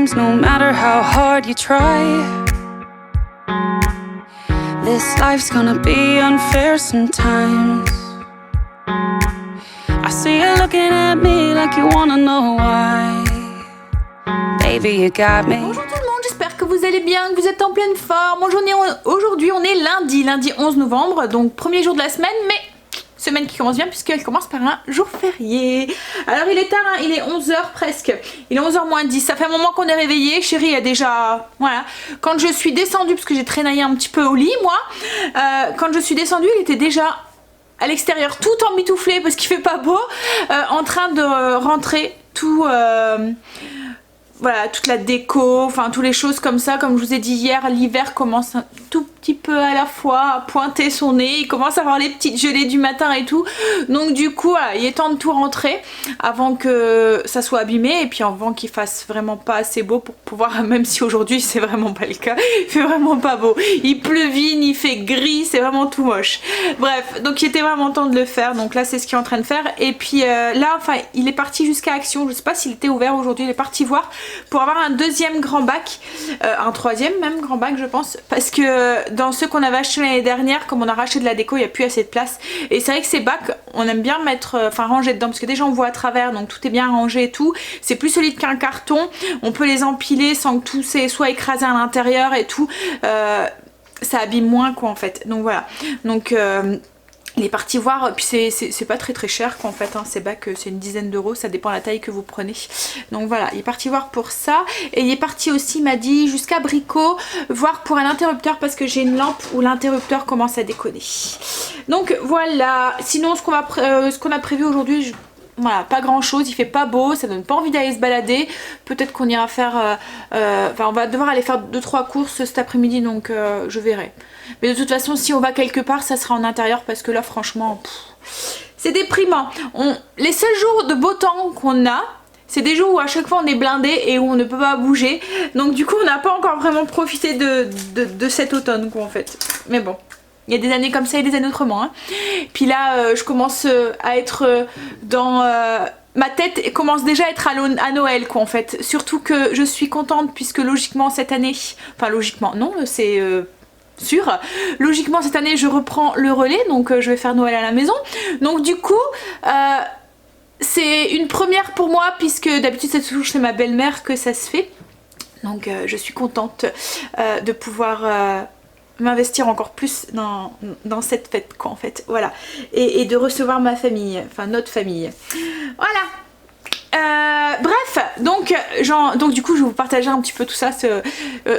times, no matter how hard you try. This life's gonna be unfair sometimes. I see you looking at me like you wanna know why. Baby, you got me. Bonjour tout le monde, j'espère que vous allez bien, que vous êtes en pleine forme. Aujourd'hui on est lundi 11 novembre, donc premier jour de la semaine, mais semaine qui commence bien puisqu'elle commence par un jour férié. Alors il est tard, hein, il est 11 h presque, il est 11 h moins 10, ça fait un moment qu'on est réveillé. Chérie a déjà, voilà, quand je suis descendue, parce que j'ai traînaillé un petit peu au lit moi, quand je suis descendue il était déjà à l'extérieur tout emmitouflé parce qu'il fait pas beau, en train de rentrer tout... voilà, toute la déco, enfin toutes les choses comme ça. Comme je vous ai dit hier, l'hiver commence un tout petit peu à la fois à pointer son nez. Il commence à avoir les petites gelées du matin et tout. Donc du coup, voilà, il est temps de tout rentrer avant que ça soit abîmé. Et puis avant qu'il fasse vraiment pas assez beau pour pouvoir, même si aujourd'hui c'est vraiment pas le cas, il fait vraiment pas beau. Il pleuvine, il fait gris, c'est vraiment tout moche. Bref, donc il était vraiment temps de le faire. Donc là c'est ce qu'il est en train de faire. Et puis là, enfin il est parti jusqu'à Action. Je sais pas s'il était ouvert aujourd'hui, il est parti voir pour avoir un deuxième grand bac, un troisième même grand bac je pense, parce que dans ceux qu'on avait acheté l'année dernière, comme on a racheté de la déco, il n'y a plus assez de place. Et c'est vrai que ces bacs, on aime bien mettre, enfin ranger dedans, parce que déjà on voit à travers, donc tout est bien rangé et tout. C'est plus solide qu'un carton, on peut les empiler sans que tout soit écrasé à l'intérieur et tout. Ça abîme moins quoi en fait, donc voilà. Donc il est parti voir, puis c'est pas très cher quoi en fait, hein, ces bacs c'est une dizaine d'euros, ça dépend de la taille que vous prenez. Donc voilà, il est parti voir pour ça. Et il est parti aussi, il m'a dit, jusqu'à Brico, voir pour un interrupteur parce que j'ai une lampe où l'interrupteur commence à déconner. Donc voilà, sinon ce qu'on a prévu aujourd'hui, voilà, pas grand chose, il fait pas beau, ça donne pas envie d'aller se balader. Peut-être qu'on ira faire, enfin on va devoir aller faire 2-3 courses cet après-midi, donc je verrai. Mais de toute façon si on va quelque part ça sera en intérieur parce que là franchement c'est déprimant. Les seuls jours de beau temps qu'on a, c'est des jours où à chaque fois on est blindé et où on ne peut pas bouger. Donc du coup on n'a pas encore vraiment profité de cet automne quoi en fait. Mais bon. Il y a des années comme ça et des années autrement. Hein. Puis là, je commence à être dans... ma tête commence déjà à être à Noël quoi en fait. Surtout que je suis contente puisque logiquement cette année... Enfin logiquement, non, c'est... sûr. Logiquement cette année je reprends le relais, donc je vais faire Noël à la maison. Donc du coup... c'est une première pour moi puisque d'habitude c'est toujours chez ma belle-mère que ça se fait. Donc je suis contente de pouvoir... m'investir encore plus dans cette fête quoi en fait, voilà, et de recevoir ma famille, enfin notre famille, voilà. Bref, donc du coup je vais vous partager un petit peu tout ça.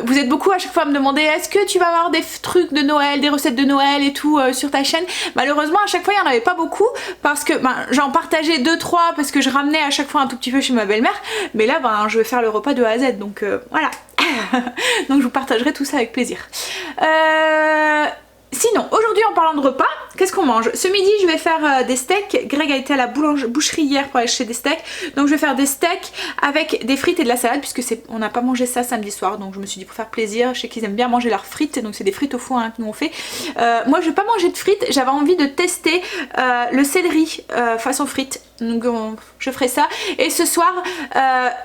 Vous êtes beaucoup à chaque fois à me demander est-ce que tu vas avoir des trucs de Noël, des recettes de Noël et tout sur ta chaîne. Malheureusement à chaque fois il n'y en avait pas beaucoup parce que j'en partageais 2-3 parce que je ramenais à chaque fois un tout petit peu chez ma belle-mère, mais là je vais faire le repas de A à Z, donc voilà. Donc je vous partagerai tout ça avec plaisir. Sinon, aujourd'hui en parlant de repas, qu'est-ce qu'on mange? Ce midi je vais faire des steaks. Greg a été à la boucherie hier pour aller acheter des steaks. Donc je vais faire des steaks avec des frites et de la salade puisque on n'a pas mangé ça samedi soir. Donc je me suis dit pour faire plaisir, je sais qu'ils aiment bien manger leurs frites. Donc c'est des frites au four hein, que nous on fait. Moi je vais pas manger de frites, j'avais envie de tester le céleri façon frites. Donc je ferai ça. Et ce soir,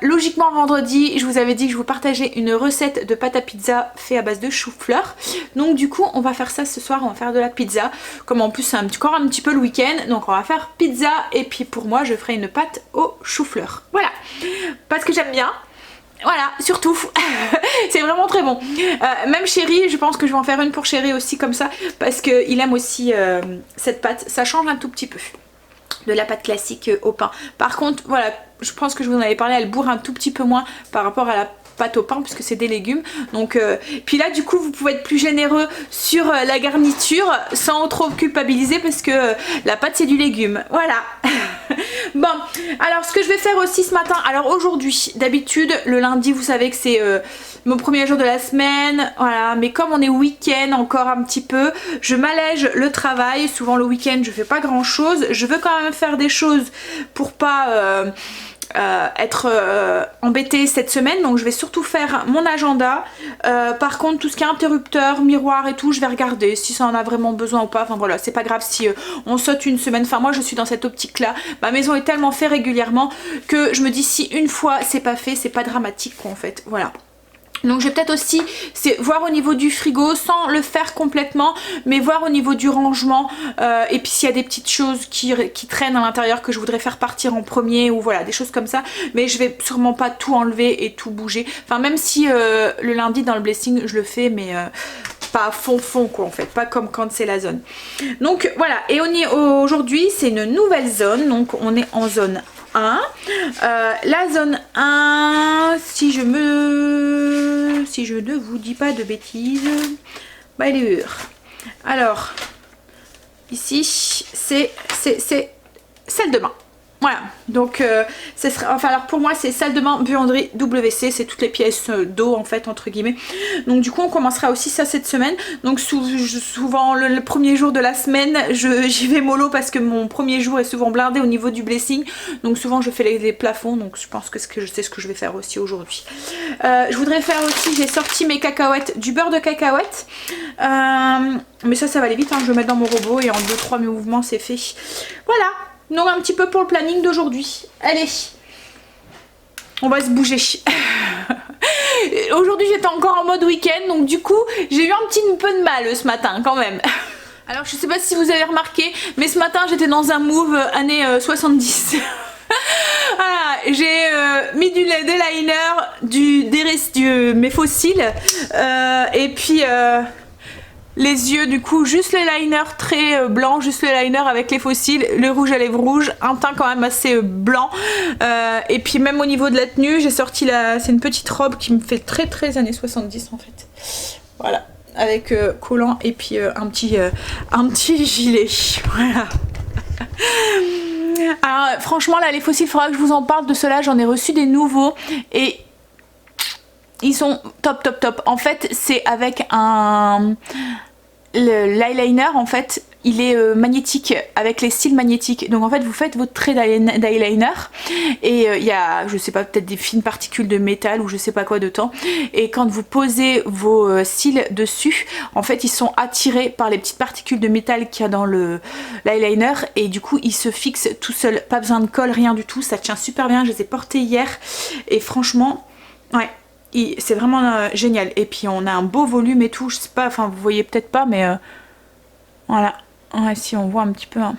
logiquement vendredi, je vous avais dit que je vous partageais une recette de pâte à pizza fait à base de chou-fleur. Donc du coup on va faire ça ce soir, on va faire de la pizza. Comme en plus c'est encore un petit peu le week-end, donc on va faire pizza. Et puis pour moi je ferai une pâte au chou-fleur. Voilà, parce que j'aime bien. Voilà, surtout, c'est vraiment très bon. Même Chéri, je pense que je vais en faire une pour Chéri aussi comme ça, parce qu'il aime aussi cette pâte. Ça change un tout petit peu de la pâte classique au pain. Par contre, voilà, je pense que je vous en avais parlé, elle bourre un tout petit peu moins par rapport à la pâte au pain puisque c'est des légumes. Donc puis là du coup vous pouvez être plus généreux sur la garniture sans trop culpabiliser parce que la pâte c'est du légume. Voilà. Bon, alors ce que je vais faire aussi ce matin, alors aujourd'hui, d'habitude le lundi vous savez que c'est mon premier jour de la semaine, voilà, mais comme on est week-end encore un petit peu, je m'allège le travail. Souvent le week-end je fais pas grand chose, je veux quand même faire des choses pour pas être embêtée cette semaine, donc je vais surtout faire mon agenda. Par contre tout ce qui est interrupteur, miroir et tout, je vais regarder si ça en a vraiment besoin ou pas. Enfin voilà, c'est pas grave si on saute une semaine. Enfin moi je suis dans cette optique là, ma maison est tellement fait régulièrement que je me dis si une fois c'est pas fait, c'est pas dramatique quoi en fait, voilà. Donc je vais peut-être aussi voir au niveau du frigo sans le faire complètement, mais voir au niveau du rangement et puis s'il y a des petites choses qui traînent à l'intérieur que je voudrais faire partir en premier ou voilà des choses comme ça, mais je vais sûrement pas tout enlever et tout bouger, enfin même si le lundi dans le blessing je le fais, mais pas à fond quoi en fait, pas comme quand c'est la zone. Donc voilà, et aujourd'hui c'est une nouvelle zone, donc on est en zone 1. La zone 1, si je ne vous dis pas de bêtises, bah elle est alors ici c'est salle de bain. Voilà, donc ce sera, enfin alors pour moi c'est salle de bain, buanderie, WC, c'est toutes les pièces d'eau en fait entre guillemets. Donc du coup on commencera aussi ça cette semaine. Donc souvent le premier jour de la semaine j'y vais mollo parce que mon premier jour est souvent blindé au niveau du blessing. Donc souvent je fais les plafonds, donc je pense que c'est ce que je vais faire aussi aujourd'hui. Je voudrais faire aussi, j'ai sorti mes cacahuètes, du beurre de cacahuète. Mais ça va aller vite, hein, je le mets dans mon robot et en 2-3 mouvements c'est fait. Voilà. Donc un petit peu pour le planning d'aujourd'hui. Allez, on va se bouger. Aujourd'hui j'étais encore en mode week-end, donc du coup j'ai eu un petit peu de mal ce matin quand même. Alors je sais pas si vous avez remarqué, mais ce matin j'étais dans un move années 70. Voilà, j'ai mis du liner, mes faux cils et puis les yeux, du coup juste le liner très blanc, juste le liner avec les faux cils, le rouge à lèvres rouge, un teint quand même assez blanc, et puis même au niveau de la tenue j'ai sorti c'est une petite robe qui me fait très années 70 en fait, voilà, avec collant et puis un petit gilet, voilà. Alors franchement là les faux cils, il faudra que je vous en parle de ceux-là, j'en ai reçu des nouveaux et ils sont top. En fait c'est avec l'eyeliner en fait, il est magnétique avec les cils magnétiques. Donc en fait vous faites votre trait d'eyeliner et il y a, je sais pas, peut-être des fines particules de métal ou je sais pas quoi dedans. Et quand vous posez vos cils dessus, en fait ils sont attirés par les petites particules de métal qu'il y a dans l'eyeliner et du coup ils se fixent tout seuls. Pas besoin de colle, rien du tout. Ça tient super bien. Je les ai portés hier et franchement, ouais. C'est vraiment génial. Et puis on a un beau volume et tout. Je sais pas, enfin vous voyez peut-être pas, mais voilà. Ouais, si on voit un petit peu. Hein.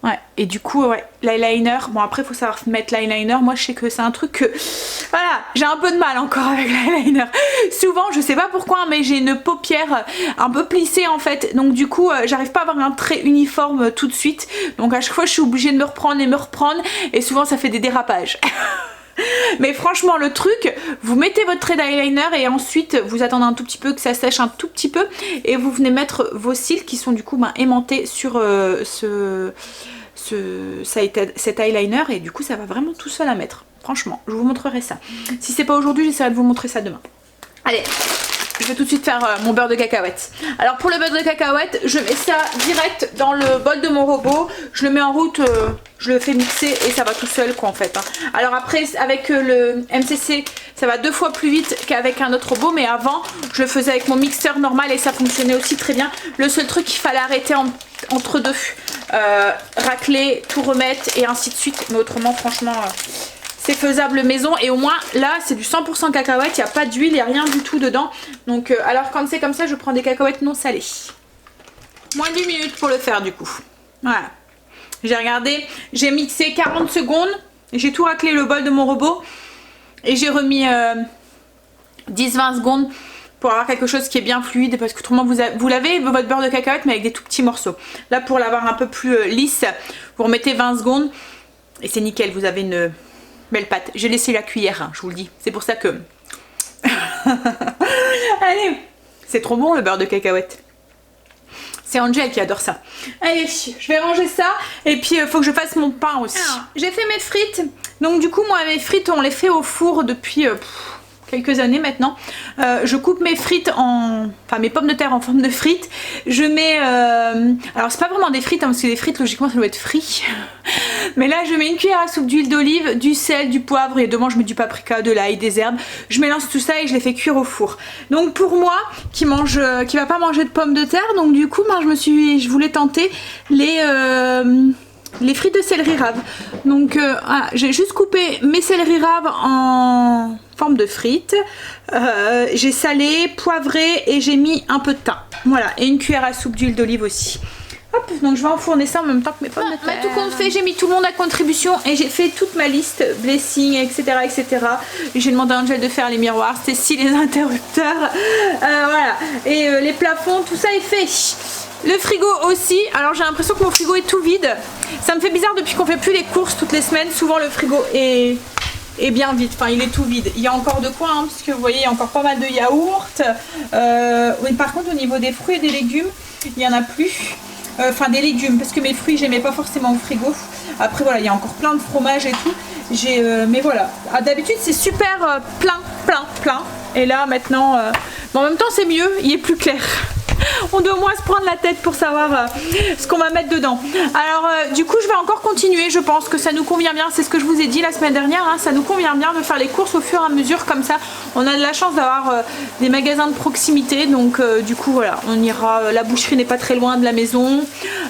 Ouais. Et du coup, ouais, l'eyeliner. Bon après, faut savoir mettre l'eyeliner. Moi, je sais que c'est un truc que, voilà, j'ai un peu de mal encore avec l'eyeliner. Souvent, je sais pas pourquoi, mais j'ai une paupière un peu plissée en fait. Donc du coup, j'arrive pas à avoir un trait uniforme tout de suite. Donc à chaque fois, je suis obligée de me reprendre. Et souvent, ça fait des dérapages. Mais franchement le truc, vous mettez votre trait d'eyeliner et ensuite vous attendez un tout petit peu que ça sèche un tout petit peu et vous venez mettre vos cils qui sont du coup aimantés sur cet eyeliner et du coup ça va vraiment tout seul à mettre. Franchement, je vous montrerai ça. Si c'est pas aujourd'hui, j'essaierai de vous montrer ça demain. Allez, je vais tout de suite faire mon beurre de cacahuète. Alors pour le beurre de cacahuète, je mets ça direct dans le bol de mon robot. Je le mets en route, je le fais mixer et ça va tout seul quoi en fait. Hein. Alors après avec le MCC, ça va 2 fois plus vite qu'avec un autre robot. Mais avant, je le faisais avec mon mixeur normal et ça fonctionnait aussi très bien. Le seul truc, il fallait arrêter entre deux. Racler, tout remettre et ainsi de suite. Mais autrement, franchement... c'est faisable maison et au moins là c'est du 100% cacahuète, il n'y a pas d'huile, il n'y a rien du tout dedans. Donc alors quand c'est comme ça je prends des cacahuètes non salées. Moins d'1 minute pour le faire du coup. Voilà. J'ai regardé, j'ai mixé 40 secondes, j'ai tout raclé le bol de mon robot et j'ai remis 10-20 secondes pour avoir quelque chose qui est bien fluide parce que autrement vous l'avez votre beurre de cacahuète mais avec des tout petits morceaux. Là pour l'avoir un peu plus lisse, vous remettez 20 secondes et c'est nickel, vous avez une... belle pâte. J'ai laissé la cuillère, hein, je vous le dis. C'est pour ça que... Allez, c'est trop bon le beurre de cacahuète. C'est Angel qui adore ça. Allez, je vais ranger ça. Et puis, il faut que je fasse mon pain aussi. J'ai fait mes frites. Donc du coup, moi, mes frites, on les fait au four depuis... quelques années maintenant. Je coupe mes frites enfin mes pommes de terre en forme de frites. Je mets... alors c'est pas vraiment des frites hein, parce que les frites logiquement ça doit être frit. Mais là je mets une cuillère à soupe d'huile d'olive, du sel, du poivre et dedans je mets du paprika, de l'ail, des herbes. Je mélange tout ça et je les fais cuire au four. Donc pour moi qui va pas manger de pommes de terre, donc du coup ben, je voulais tenter les frites de céleri rave. Donc voilà, j'ai juste coupé mes céleri raves en forme de frites. J'ai salé, poivré et j'ai mis un peu de thym. Voilà, et une cuillère à soupe d'huile d'olive aussi. Hop, donc je vais enfourner ça en même temps que mes pommes de terre. Tout compte fait, j'ai mis tout le monde à contribution et j'ai fait toute ma liste, blessing, etc. etc. J'ai demandé à Angel de faire les miroirs, Stécie les interrupteurs. Voilà, et les plafonds, tout ça est fait. Le frigo aussi, alors j'ai l'impression que mon frigo est tout vide. Ça me fait bizarre depuis qu'on fait plus les courses toutes les semaines. Souvent le frigo est bien vide, enfin il est tout vide. Il y a encore de quoi, hein, parce que vous voyez il y a encore pas mal de yaourts. Oui, par contre au niveau des fruits et des légumes, il n'y en a plus. Enfin des légumes, parce que mes fruits j'aimais pas forcément au frigo. Après voilà, il y a encore plein de fromages et tout. Mais voilà, d'habitude c'est super plein. Et là maintenant, mais en même temps c'est mieux, il est plus clair. On doit au moins se prendre la tête pour savoir ce qu'on va mettre dedans. Alors du coup je vais encore continuer, je pense que ça nous convient bien, c'est ce que je vous ai dit la semaine dernière, hein, ça nous convient bien de faire les courses au fur et à mesure comme ça. On a de la chance d'avoir des magasins de proximité, donc du coup voilà, on ira, la boucherie n'est pas très loin de la maison,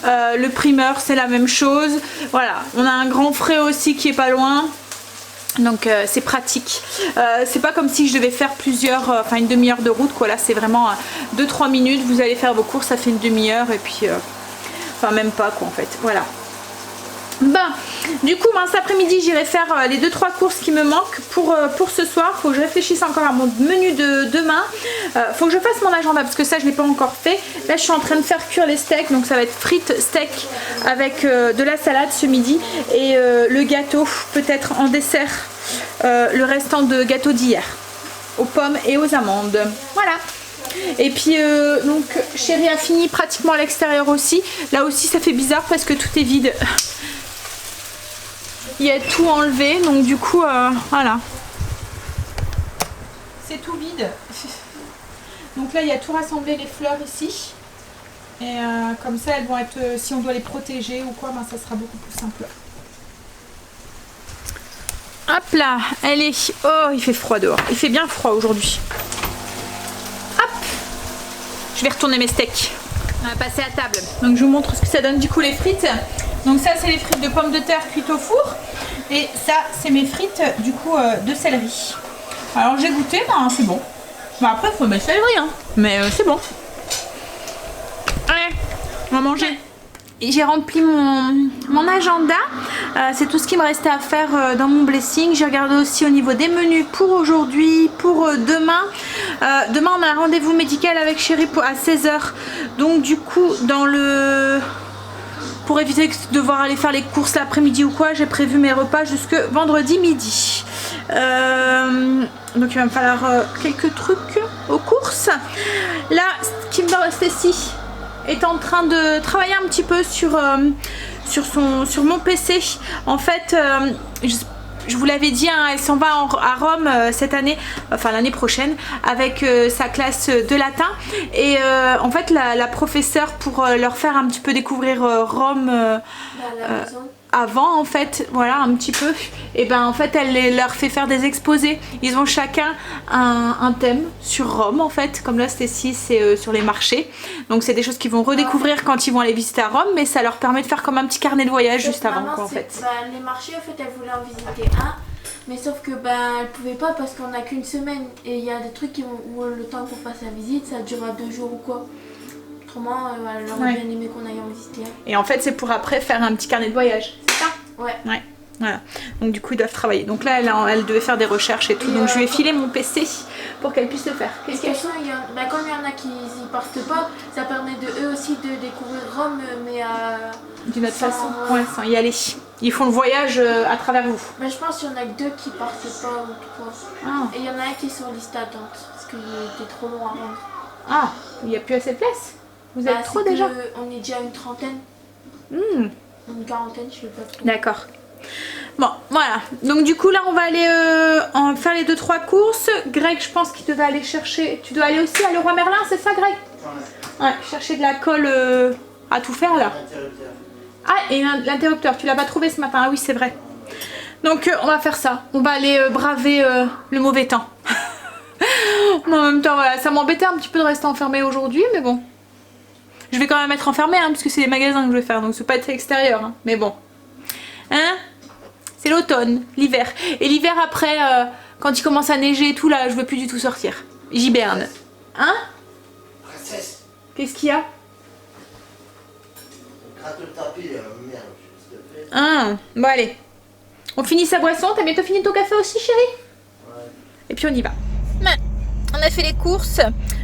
le primeur c'est la même chose, voilà, on a un grand frais aussi qui est pas loin. Donc c'est pratique, c'est pas comme si je devais faire enfin une demi-heure de route quoi, là c'est vraiment 2-3 minutes, vous allez faire vos courses, ça fait une demi-heure et puis enfin même pas quoi en fait, voilà. Ben, du coup cet après-midi j'irai faire les 2-3 courses qui me manquent pour ce soir. Faut que je réfléchisse encore à mon menu de demain. Faut que je fasse mon agenda parce que ça je l'ai pas encore fait. Là je suis en train de faire cuire les steaks, donc ça va être frites, steak avec de la salade ce midi et le gâteau peut-être en dessert, le restant de gâteau d'hier aux pommes et aux amandes. Voilà. Et puis donc chérie a fini pratiquement à l'extérieur aussi. Là aussi ça fait bizarre parce que tout est vide. Il y a tout enlevé, donc du coup voilà, c'est tout vide. Donc là il y a tout rassemblé, les fleurs ici, et comme ça elles vont être, si on doit les protéger ou quoi, ben, ça sera beaucoup plus simple. Hop là, elle est, oh il fait froid dehors, il fait bien froid aujourd'hui. Hop, je vais retourner mes steaks. On va passer à table. Donc je vous montre ce que ça donne du coup les frites. Donc ça c'est les frites de pommes de terre cuites au four. Et ça c'est mes frites du coup de céleri. Alors j'ai goûté, ben c'est bon. Ben, après il faut mettre le céleri hein. Mais c'est bon. Allez, on va manger. J'ai rempli mon agenda, c'est tout ce qui me restait à faire dans mon blessing. J'ai regardé aussi au niveau des menus pour aujourd'hui, pour demain. Demain on a un rendez-vous médical avec chérie à 16 h. Donc du coup pour éviter de devoir aller faire les courses l'après-midi ou quoi, j'ai prévu mes repas jusque vendredi midi. Donc il va me falloir quelques trucs aux courses. Là, Stécie est en train de travailler un petit peu sur mon PC. En fait, je vous l'avais dit, hein, elle s'en va à Rome cette année, enfin l'année prochaine, avec sa classe de latin. Et en fait, la professeure, pour leur faire un petit peu découvrir Rome avant, en fait, voilà, un petit peu, et ben en fait, elle leur fait faire des exposés. Ils ont chacun un thème sur Rome, en fait, comme là, Stécie, c'est sur les marchés. Donc, c'est des choses qu'ils vont redécouvrir quand ils vont aller visiter à Rome, mais ça leur permet de faire comme un petit carnet de voyage juste avant, quoi, en fait. Les marchés, en fait, elle voulait en visiter un, mais sauf que elle pouvait pas parce qu'on a qu'une semaine et il y a des trucs où le temps qu'on fasse la visite, ça durera 2 jours ou quoi. Autrement, elle aurait bien aimé qu'on aille en visiter un. Et en fait, c'est pour après faire un petit carnet de voyage, c'est ça? Ouais. Voilà. Donc du coup ils doivent travailler. Donc là elle devait faire des recherches et tout. Donc je lui ai filé mon PC pour qu'elle puisse le faire. Qu'est-ce qu'il y a? Comme il y en a qui n'y partent pas, ça permet de eux aussi de découvrir Rome, mais d'une autre façon. Ouais, sans y aller. Ils font le voyage à travers vous. Mais je pense qu'il y en a que 2 qui partent pas ou 3. Ah. Et il y en a un qui est sur liste d'attente parce qu'il était trop long à rendre. Ah, il n'y a plus assez de place. Vous êtes trop déjà? On est déjà à une trentaine. Une quarantaine, je sais pas trop. D'accord. Bon, voilà. Donc du coup là on va aller faire les 2-3 courses. Greg, je pense qu'il devait aller chercher. Tu dois aller aussi à Leroy Merlin, c'est ça Greg? Ouais, chercher de la colle à tout faire là. Ah, et l'interrupteur, tu l'as pas trouvé ce matin. Ah oui, c'est vrai. Donc on va faire ça. On va aller braver le mauvais temps. Mais en même temps, voilà, ça m'embêtait un petit peu de rester enfermée aujourd'hui, mais bon. Je vais quand même être enfermée, hein, parce que c'est les magasins que je vais faire, donc c'est pas être extérieur. Hein, mais bon. Hein? C'est l'automne, l'hiver. Et l'hiver après, quand il commence à neiger et tout, là, je veux plus du tout sortir. J'hiberne. Hein? Princesse, Qu'est-ce qu'il y a? gratte le tapis, merde, s'il te plaît. Ah, bon allez. On finit sa boisson, t'as bientôt fini ton café aussi, chérie? Ouais. Et puis on y va. On a fait les courses,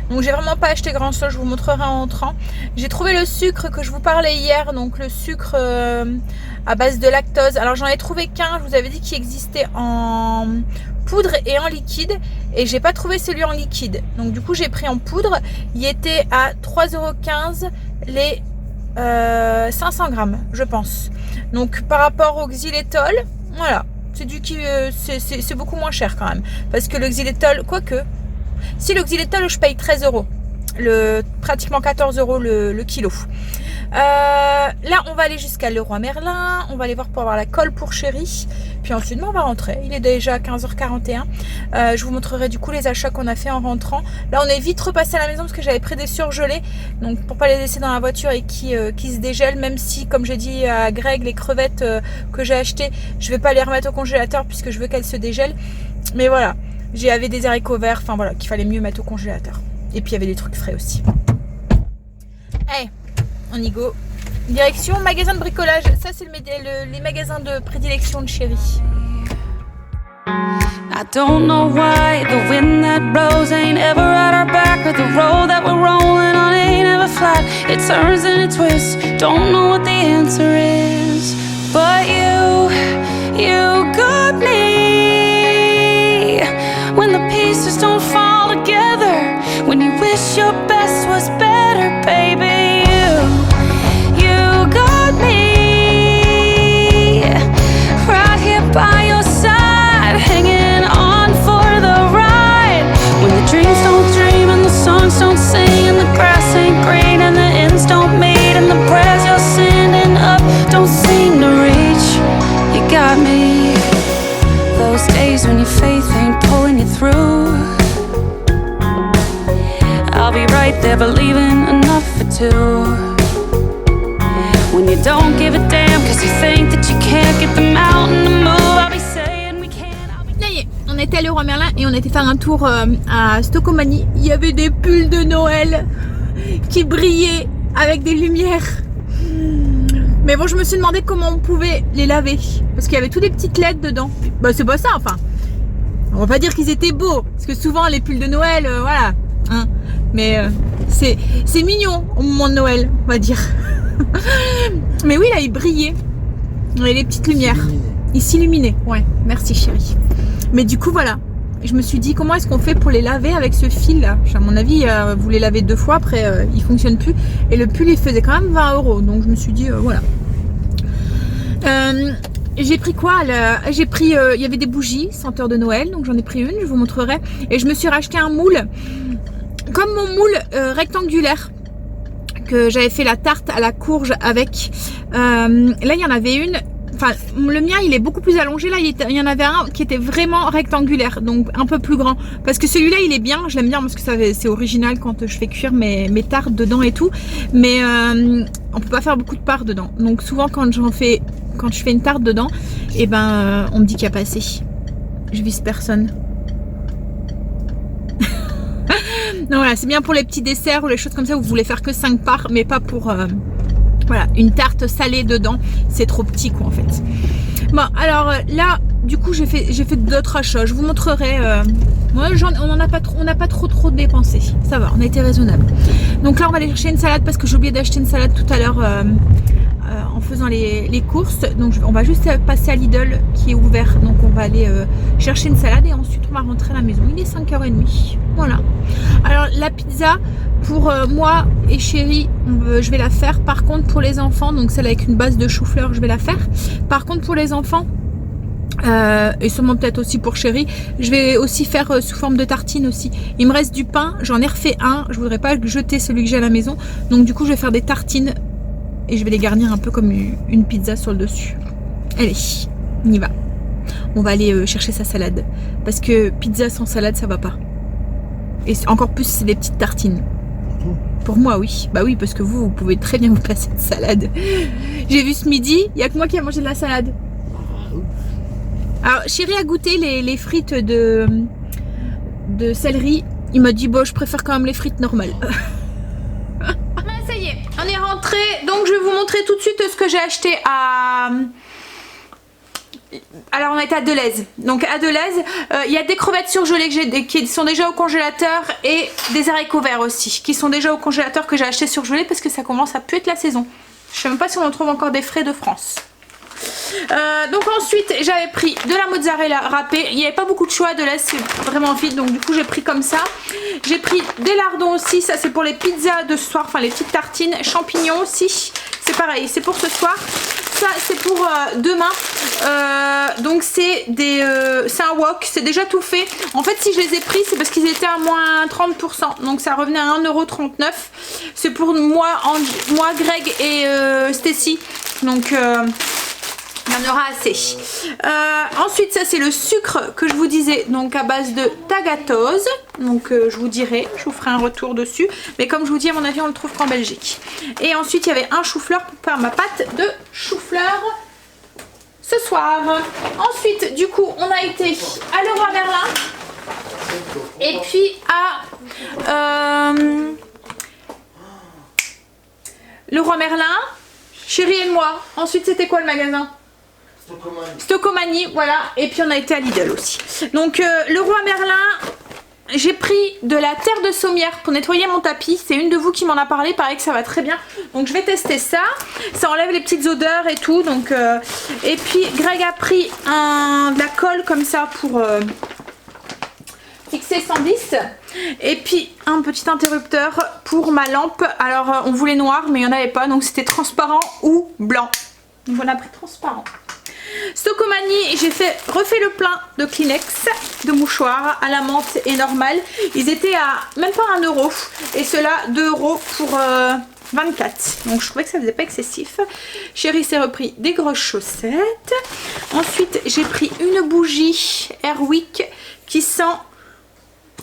donc j'ai vraiment pas acheté grand chose, je vous montrerai en rentrant. J'ai trouvé le sucre que je vous parlais hier, donc le sucre à base de lactose. Alors j'en ai trouvé qu'un, je vous avais dit qu'il existait en poudre et en liquide, et j'ai pas trouvé celui en liquide. Donc du coup j'ai pris en poudre, il était à 3,15 € les 500 grammes, je pense. Donc par rapport au xylitol, voilà, c'est beaucoup moins cher quand même, parce que le xylitol, quoique. Si le xylitol, je paye 13 €, pratiquement 14 € le kilo. Là, on va aller jusqu'à Leroy Merlin, on va aller voir pour avoir la colle pour chérie. Puis ensuite, on va rentrer. Il est déjà 15h41. Je vous montrerai du coup les achats qu'on a fait en rentrant. Là, on est vite repassé à la maison parce que j'avais pris des surgelés. Donc, pour pas les laisser dans la voiture et qui se dégèlent, même si, comme j'ai dit à Greg, les crevettes que j'ai achetées, je vais pas les remettre au congélateur puisque je veux qu'elles se dégèlent. Mais voilà. J'avais des haricots verts, enfin voilà, qu'il fallait mieux mettre au congélateur. Et puis il y avait des trucs frais aussi. Allez, on y go. Direction magasin de bricolage. Ça c'est les magasins de prédilection de chérie. I don't know why the wind that blows ain't ever at our back, or the road that we're rolling on ain't ever flat. It turns and it twists, don't know what the answer is. But you got me. When the pieces don't fall together, when you wish your best was better, baby, you got me right here by your side, hanging on for the ride. When the dreams don't dream and the songs don't sing and the grass ain't green and the ends don't meet and the prayers you're sending up don't seem to reach, you got me. Those days when your faith ain't pulling you through, I'll be right there believing enough for two. When you don't give a damn cause you think that you can't get the mountain to move, I'll be saying we can't. Ça y est, on était à Leroy Merlin et on était faire un tour à Stocomanie. Il y avait des pulls de Noël qui brillaient avec des lumières. Mais bon, je me suis demandé comment on pouvait les laver. Parce qu'il y avait tous des petites LED dedans. Bah, c'est pas ça, enfin. On va pas dire qu'ils étaient beaux. Parce que souvent, les pulls de Noël, voilà. Hein. Mais c'est mignon au moment de Noël, on va dire. Mais oui, là, ils brillaient. Et les petites lumières. Ils s'illuminaient. Ouais, merci chérie. Mais du coup, voilà. Je me suis dit, comment est-ce qu'on fait pour les laver avec ce fil-là? À mon avis, vous les lavez 2 fois, après, il fonctionne plus. Et le pull, il faisait quand même 20 €. Donc, je me suis dit, voilà. J'ai pris quoi? J'ai pris, il y avait des bougies, senteur de Noël. Donc, j'en ai pris une, je vous montrerai. Et je me suis racheté un moule. Comme mon moule rectangulaire. Que j'avais fait la tarte à la courge avec. Là, il y en avait une. Enfin, le mien, il est beaucoup plus allongé. Là, il y en avait un qui était vraiment rectangulaire, donc un peu plus grand. Parce que celui-là, il est bien. Je l'aime bien parce que c'est original quand je fais cuire mes tartes dedans et tout. Mais on peut pas faire beaucoup de parts dedans. Donc souvent, quand je fais une tarte dedans, et ben, on me dit qu'il n'y a pas assez. Je vise personne. Non, voilà, c'est bien pour les petits desserts ou les choses comme ça où vous voulez faire que 5 parts, mais pas pour... Voilà, une tarte salée dedans, c'est trop petit quoi en fait. Bon, alors là, du coup, j'ai fait d'autres achats. Je vous montrerai. On n'a pas trop dépensé. Ça va, on a été raisonnable. Donc là, on va aller chercher une salade parce que j'ai oublié d'acheter une salade tout à l'heure en faisant les courses. Donc on va juste passer à Lidl qui est ouvert. Donc on va aller chercher une salade et ensuite on va rentrer à la maison. Il est 5h30. Voilà. Alors la pizza. Pour moi et chérie, je vais la faire. Par contre, pour les enfants, donc celle avec une base de chou-fleur, je vais la faire. Par contre, pour les enfants, et sûrement peut-être aussi pour chérie, je vais aussi faire sous forme de tartine aussi. Il me reste du pain, j'en ai refait un. Je voudrais pas jeter celui que j'ai à la maison. Donc du coup, je vais faire des tartines et je vais les garnir un peu comme une pizza sur le dessus. Allez, on y va. On va aller chercher sa salade. Parce que pizza sans salade, ça va pas. Et encore plus, c'est des petites tartines. Pour moi, oui. Bah oui, parce que vous pouvez très bien vous passer de salade. J'ai vu ce midi, il n'y a que moi qui a mangé de la salade. Alors, chérie a goûté les frites de céleri. Il m'a dit, bon, je préfère quand même les frites normales. Ça y est, on est rentré. Donc, je vais vous montrer tout de suite ce que j'ai acheté à... Alors on est à Deleuze. Donc à Deleuze, il y a des crevettes surgelées qui sont déjà au congélateur et des haricots verts aussi qui sont déjà au congélateur que j'ai acheté surgelés parce que ça commence à puer de la saison. Je sais même pas si on en trouve encore des frais de France. Donc ensuite j'avais pris de la mozzarella râpée. Il n'y avait pas beaucoup de choix à Deleuze, c'est vraiment vite, donc du coup j'ai pris comme ça. J'ai pris des lardons aussi, ça c'est pour les pizzas de ce soir, enfin les petites tartines. Champignons aussi, c'est pareil, c'est pour ce soir. Ça c'est pour demain. Donc c'est un wok, c'est déjà tout fait. En fait si je les ai pris c'est parce qu'ils étaient à moins 30%, donc ça revenait à 1,39 €. C'est pour moi, Greg et Stacy, donc il y en aura assez. Ensuite ça c'est le sucre que je vous disais, donc à base de tagatose. Donc je vous dirai, je vous ferai un retour dessus. Mais comme je vous dis, à mon avis on le trouve qu'en Belgique. Et ensuite il y avait un chou-fleur pour faire ma pâte de chou-fleur ce soir. Ensuite du coup on a été à Leroy Merlin. Et puis à Leroy Merlin, chérie et moi. Ensuite c'était quoi le magasin? Stocomanie, voilà. Et puis on a été à Lidl aussi. Donc Leroy Merlin, j'ai pris de la terre de saumière pour nettoyer mon tapis. C'est une de vous qui m'en a parlé, pareil que ça va très bien. Donc je vais tester ça. Ça enlève les petites odeurs et tout. Donc et puis Greg a pris de la colle comme ça pour fixer 110. Et puis un petit interrupteur pour ma lampe. Alors on voulait noir mais il n'y en avait pas, donc c'était transparent ou blanc. Donc on a pris transparent. Stocomanie, j'ai refait le plein de Kleenex, de mouchoirs à la menthe et normal. Ils étaient à même pas 1 €. Et ceux-là 2 € pour 24. Donc je trouvais que ça faisait pas excessif. Chérie s'est repris des grosses chaussettes. Ensuite j'ai pris une bougie Airwick qui sent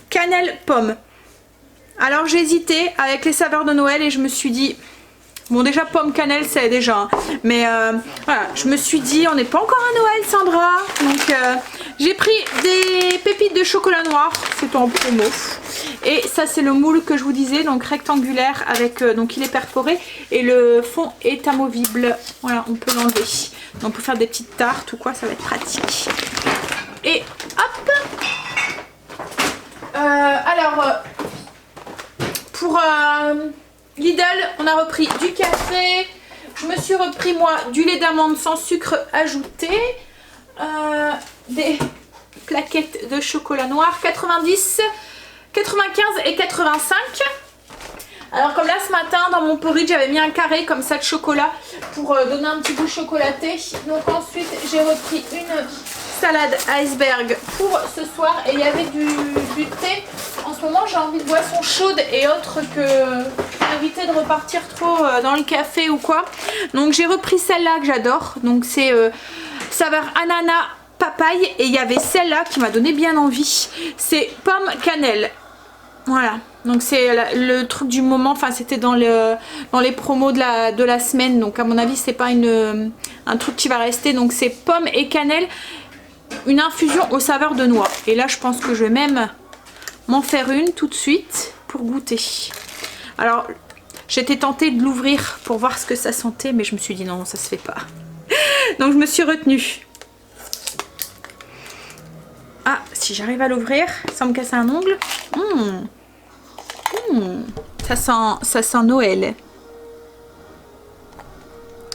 cannelle pomme. Alors j'ai hésité avec les saveurs de Noël et je me suis dit... Bon déjà pomme cannelle c'est déjà hein. Mais voilà, je me suis dit on n'est pas encore à Noël Sandra. Donc j'ai pris des pépites de chocolat noir, c'est en promo. Et ça c'est le moule que je vous disais, donc rectangulaire avec donc il est perforé et le fond est amovible. Voilà, on peut l'enlever. Donc pour faire des petites tartes ou quoi ça va être pratique. Et hop. Alors pour Lidl, on a repris du café. Je me suis repris moi du lait d'amande sans sucre ajouté. Des plaquettes de chocolat noir 90, 95 et 85. Alors comme là ce matin dans mon porridge j'avais mis un carré comme ça de chocolat pour donner un petit goût chocolaté. Donc ensuite j'ai repris une salade iceberg pour ce soir et il y avait du thé. En ce moment j'ai envie de boissons chaudes et autres que éviter de repartir trop dans le café ou quoi. Donc j'ai repris celle-là que j'adore. Donc c'est saveur ananas papaye et il y avait celle-là qui m'a donné bien envie. C'est pomme cannelle. Voilà. Donc c'est le truc du moment, enfin c'était dans les promos de la semaine. Donc à mon avis c'est pas un truc qui va rester. Donc c'est pomme et cannelle. Une infusion aux saveurs de noix. Et là je pense que je vais même m'en faire une tout de suite pour goûter. Alors j'étais tentée de l'ouvrir pour voir ce que ça sentait, mais je me suis dit non ça se fait pas. Donc je me suis retenue. Ah si j'arrive à l'ouvrir sans me casser un ongle. Ça sent Noël.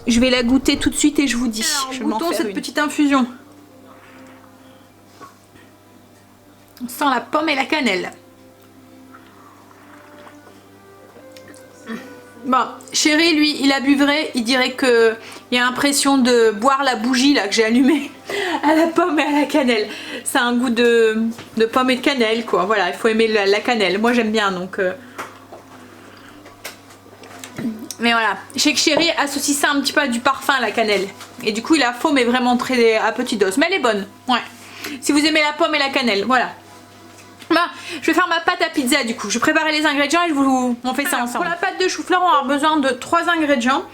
Je vais la goûter tout de suite et je vous dis. Alors, goûtons cette petite infusion. On sent la pomme et la cannelle. Bon, chéri, lui, il a bu vrai. Il dirait que il y a l'impression de boire la bougie là que j'ai allumée à la pomme et à la cannelle. Ça a un goût de pomme et de cannelle, quoi. Voilà, il faut aimer la cannelle. Moi, j'aime bien, donc. Mais voilà, je sais que Chéri associe ça un petit peu à du parfum, la cannelle. Et du coup, il la faut, mais vraiment très à petite dose. Mais elle est bonne, ouais. Si vous aimez la pomme et la cannelle, voilà. Bah, je vais faire ma pâte à pizza du coup. Je vais préparer les ingrédients et on fait ça ensemble. Pour la pâte de chou-fleur, on va avoir besoin de 3 ingrédients.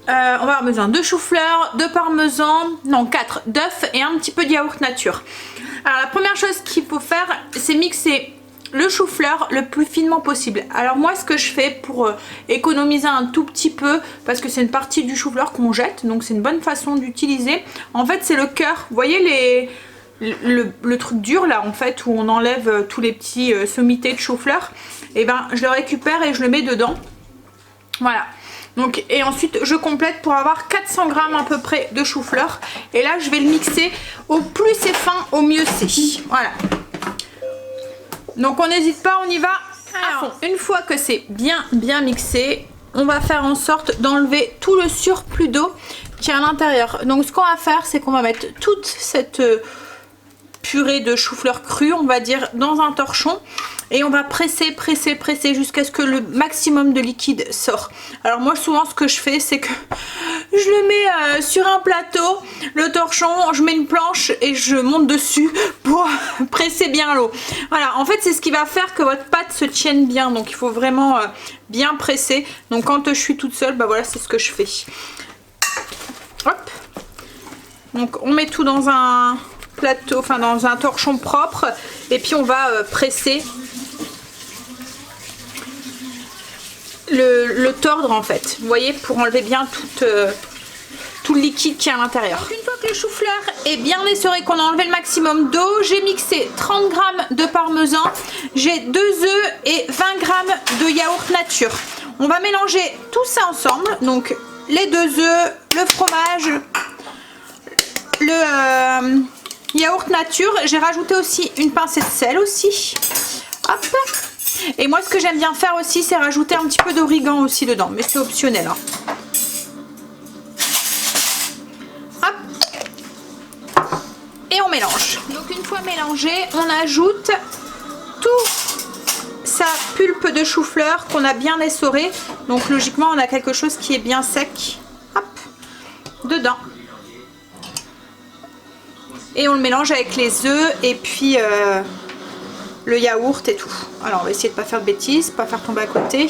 On va avoir besoin de chou-fleur, de parmesan, non 4 d'œufs et un petit peu de yaourt nature. Alors la première chose qu'il faut faire, c'est mixer le chou-fleur le plus finement possible. Alors moi ce que je fais pour économiser un tout petit peu, parce que c'est une partie du chou-fleur qu'on jette, donc c'est une bonne façon d'utiliser. En fait c'est le cœur, vous voyez le truc dur là en fait où on enlève tous les petits sommités de chou-fleur. Et ben je le récupère et je le mets dedans. Voilà. Donc, et ensuite je complète pour avoir 400 grammes à peu près de chou-fleur. Et là je vais le mixer, au plus c'est fin au mieux c'est. Voilà. Donc on n'hésite pas, on y va à fond. Une fois que c'est bien mixé, on va faire en sorte d'enlever tout le surplus d'eau qui est à l'intérieur. Donc ce qu'on va faire, c'est qu'on va mettre toute cette purée de chou-fleur cru, on va dire, dans un torchon. Et on va presser jusqu'à ce que le maximum de liquide sort. Alors moi souvent ce que je fais, c'est que je le mets sur un plateau, le torchon, je mets une planche et je monte dessus pour presser bien l'eau. Voilà, en fait c'est ce qui va faire que votre pâte se tienne bien. Donc il faut vraiment bien presser. Donc quand je suis toute seule, bah voilà, c'est ce que je fais. Hop. Donc on met tout dans un plateau, enfin dans un torchon propre. Et puis on va presser. Le tordre en fait, vous voyez, pour enlever bien tout le liquide qui est à l'intérieur. Une fois que le chou-fleur est bien essoré, qu'on a enlevé le maximum d'eau, j'ai mixé 30 grammes de parmesan, j'ai 2 œufs et 20 grammes de yaourt nature. On va mélanger tout ça ensemble, donc les 2 œufs, le fromage, le yaourt nature, j'ai rajouté aussi une pincée de sel aussi. Hop. Et moi ce que j'aime bien faire aussi, c'est rajouter un petit peu d'origan aussi dedans, mais c'est optionnel hein. Hop. Et on mélange. Donc une fois mélangé, on ajoute tout sa pulpe de chou-fleur qu'on a bien essoré. Donc logiquement on a quelque chose qui est bien sec. Hop. Dedans. Et on le mélange avec les œufs et puis le yaourt et tout. Alors on va essayer de pas faire de bêtises, pas faire tomber à côté.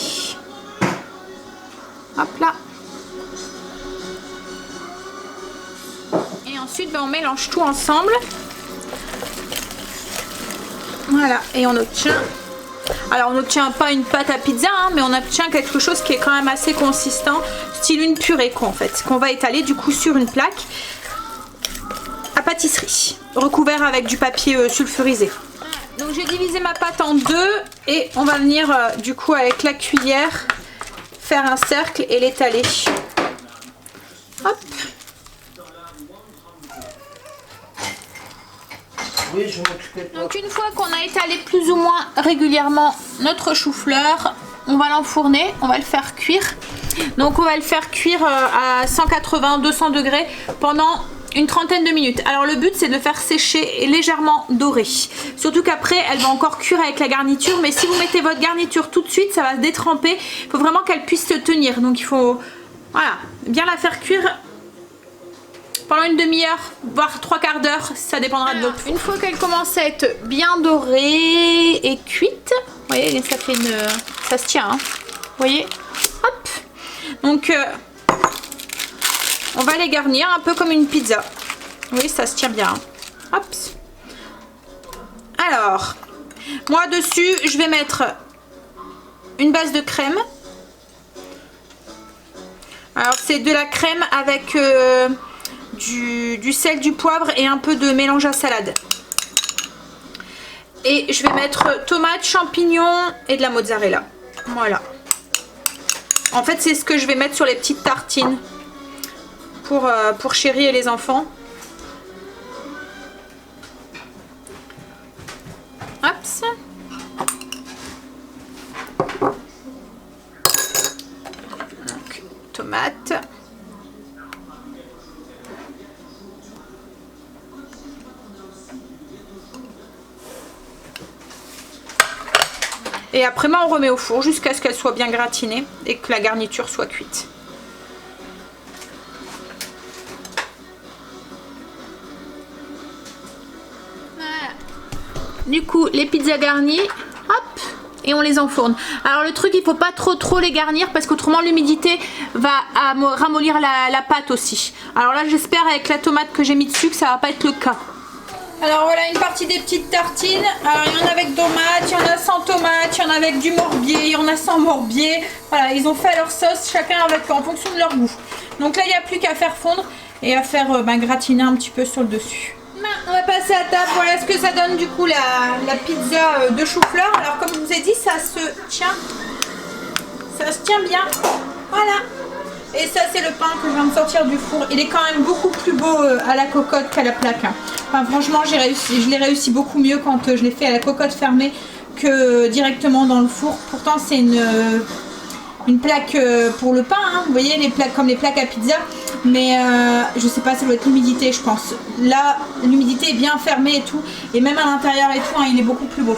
Hop là. Et ensuite ben, on mélange tout ensemble. Voilà, et on obtient. Alors on n'obtient pas une pâte à pizza, hein, mais on obtient quelque chose qui est quand même assez consistant, style une purée quoi en fait, qu'on va étaler du coup sur une plaque à pâtisserie, recouvert avec du papier sulfurisé. Donc j'ai divisé ma pâte en deux et on va venir du coup avec la cuillère faire un cercle et l'étaler. Hop. Oui, je m'occupais de toi. Donc une fois qu'on a étalé plus ou moins régulièrement notre chou-fleur, on va l'enfourner, on va le faire cuire. Donc on va le faire cuire à 180-200 degrés pendant une trentaine de minutes. Alors le but c'est de le faire sécher et légèrement doré. Surtout qu'après elle va encore cuire avec la garniture, mais si vous mettez votre garniture tout de suite, ça va se détremper. Il faut vraiment qu'elle puisse se tenir. Donc il faut voilà, bien la faire cuire pendant une demi-heure, voire 3/4 d'heure, ça dépendra de votre four. Une fois qu'elle commence à être bien dorée et cuite, vous voyez, ça fait une... ça se tient, hein. Vous voyez, hop. Donc on va les garnir un peu comme une pizza. Oui, ça se tient bien. Hop. Alors, moi dessus, je vais mettre une base de crème. Alors c'est de la crème avec du sel, du poivre et un peu de mélange à salade. Et je vais mettre tomates, champignons et de la mozzarella. Voilà. En fait, c'est ce que je vais mettre sur les petites tartines pour Chéri et les enfants. Hop. Donc, tomates. Et après on remet au four jusqu'à ce qu'elle soit bien gratinée et que la garniture soit cuite. Voilà. Du coup les pizzas garnies, hop, et on les enfourne. Alors le truc, il faut pas trop les garnir parce qu'autrement l'humidité va ramollir la pâte aussi. Alors là j'espère avec la tomate que j'ai mis dessus que ça va pas être le cas. Alors voilà une partie des petites tartines. Alors il y en a avec tomates, il y en a sans tomate, il y en a avec du morbier, il y en a sans morbier. Voilà, ils ont fait leur sauce chacun avec en fonction de leur goût. Donc là il n'y a plus qu'à faire fondre et à faire gratiner un petit peu sur le dessus. On va passer à table. Voilà ce que ça donne du coup la pizza de chou-fleur. Alors comme je vous ai dit, ça se tient bien. Voilà. Et ça c'est le pain que je viens de sortir du four. Il est quand même beaucoup plus beau à la cocotte qu'à la plaque. Enfin franchement je l'ai réussi beaucoup mieux quand je l'ai fait à la cocotte fermée que directement dans le four. Pourtant c'est une plaque pour le pain, hein. Vous voyez les plaques comme les plaques à pizza, mais je sais pas, ça doit être l'humidité je pense. Là l'humidité est bien fermée et tout, et même à l'intérieur et tout, hein, il est beaucoup plus beau.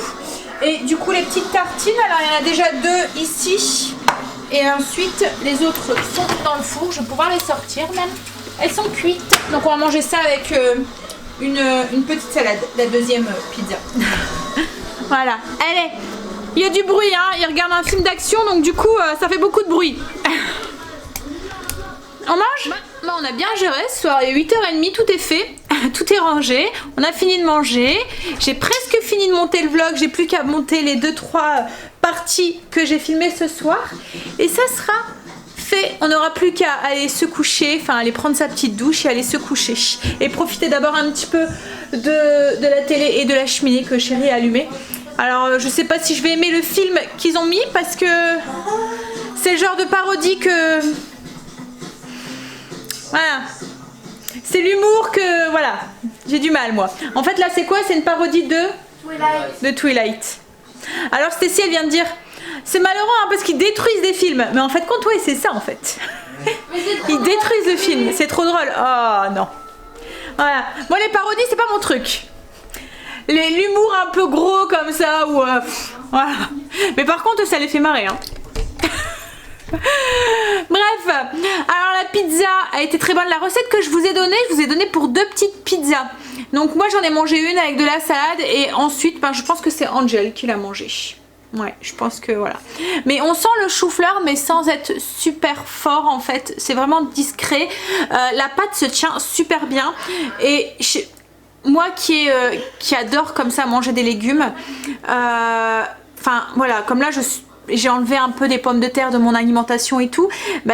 Et du coup les petites tartines, alors il y en a déjà 2 ici, et ensuite les autres sont dans le four, je vais pouvoir les sortir même. Elles sont cuites, donc on va manger ça avec une petite salade, la deuxième pizza. Voilà, allez. Il y a du bruit, hein. Il regarde un film d'action, donc du coup, ça fait beaucoup de bruit. On mange ? Bon, on a bien géré ce soir, il est 8h30, tout est fait, tout est rangé, on a fini de manger. J'ai presque fini de monter le vlog, j'ai plus qu'à monter les 2-3 parties que j'ai filmées ce soir. Et ça sera fait, on n'aura plus qu'à aller se coucher, enfin aller prendre sa petite douche et aller se coucher. Et profiter d'abord un petit peu de la télé et de la cheminée que chérie a allumée. Alors je sais pas si je vais aimer le film qu'ils ont mis parce que c'est le genre de parodie que... Voilà. C'est l'humour que... Voilà. J'ai du mal moi. En fait là c'est quoi? C'est une parodie de Twilight. Alors Stécie elle vient de dire... C'est malheureux hein, parce qu'ils détruisent des films. Mais en fait compte ouais c'est ça en fait. Ils détruisent le film. C'est trop drôle. Oh non. Voilà. Moi les parodies c'est pas mon truc. L'humour un peu gros comme ça ou voilà. Mais par contre ça les fait marrer hein. Bref, alors la pizza a été très bonne. La recette que je vous ai donnée pour 2 petites pizzas. Donc moi j'en ai mangé une avec de la salade et ensuite je pense que c'est Angel qui l'a mangé. Ouais, je pense que voilà. Mais on sent le chou-fleur mais sans être super fort en fait. C'est vraiment discret. La pâte se tient super bien et moi qui adore comme ça manger des légumes, enfin voilà, comme là j'ai enlevé un peu des pommes de terre de mon alimentation et tout,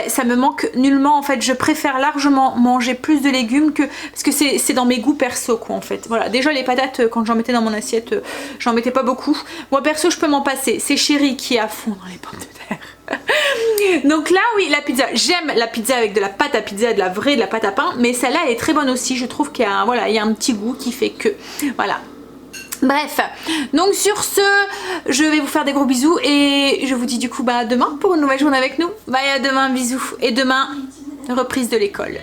ça me manque nullement en fait. Je préfère largement manger plus de légumes parce que c'est dans mes goûts perso quoi en fait. Voilà, déjà les patates quand j'en mettais dans mon assiette, j'en mettais pas beaucoup. Moi perso je peux m'en passer, c'est chérie qui est à fond dans les pommes de terre. Donc là oui la pizza, j'aime la pizza avec de la pâte à pizza, de la pâte à pain, mais celle-là elle est très bonne aussi, je trouve qu'il y a il y a un petit goût qui fait que voilà. Bref, donc sur ce, je vais vous faire des gros bisous et je vous dis du coup à demain pour une nouvelle journée avec nous. Bye, à demain, bisous. Et demain, reprise de l'école.